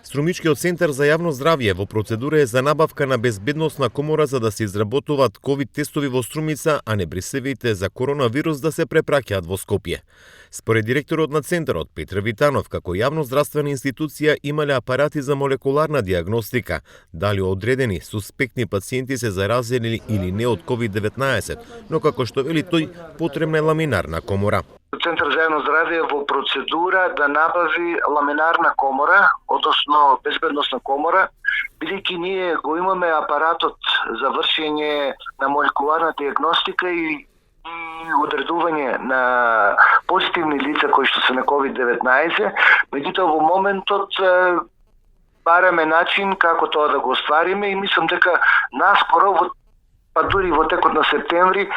Струмичкиот центар за јавно здравје во процедура е за набавка на безбедносна комора за да се изработуваат ковид тестови во Струмица, а небрисевите за коронавирус да се препраќаат во Скопје. Според директорот на центарот Петр Витанов, како јавно здравствена институција имале апарати за молекуларна диагностика, дали одредени суспектни пациенти се заразени или не од COVID-19, но како што вели тој, потребна е ламинарна комора. Центар за јавно здравје во процедура да набави ламинарна комора, односно безбедносна комора, бидејќи ние го имаме апаратот за вршење на молекуларна диагностика и одредување на позитивни лица кои што се на COVID-19, меѓутоа во моментот бараме начин како тоа да го оствариме и мислам дека наскоро па дури во текот на септември,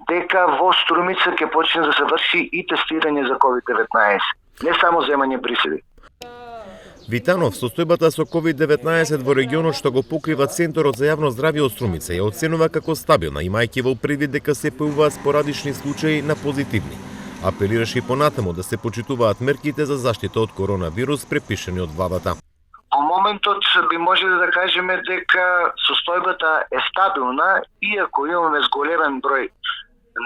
дека во Струмица ќе почне да се врши и тестирање за COVID-19, не само земање брисеви. Витанов, состојбата со COVID-19 во регионот што го покрива Центарот за јавно здравје од Струмица ја оценува како стабилна, имајќи во предвид дека се појавуваат спорадични случаи на позитивни. Апелираше и понатаму да се почитуваат мерките за заштита од коронавирус препишани од владата. Во моментот би можеле да кажеме дека состојбата е стабилна, иако имаме зголемен број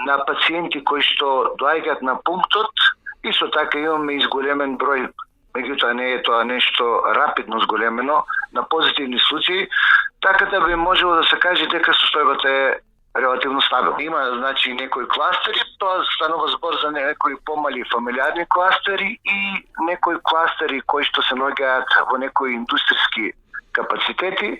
на пациенти кои што доаѓаат на пунктот, исто така имаме и зголемен број, меѓутоа не е тоа нешто рапидно зголемено, на позитивни случаи, така да би можело да се каже дека состојбата е релативно стабилна. Има, значи, некои кластери, тоа станува збор за некои помали фамилиарни кластери и некои кластери кои што се наоѓаат во некои индустријски капацитети.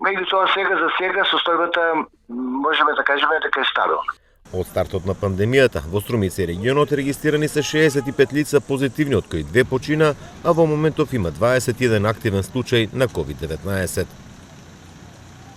Меѓутоа сега состојбата можеме да кажеме дека е стабилна. Од стартот на пандемијата во Струмица и регионот регистрирани се 65 лица позитивни, од кои 2 почина, а во моментов има 21 активен случај на COVID-19.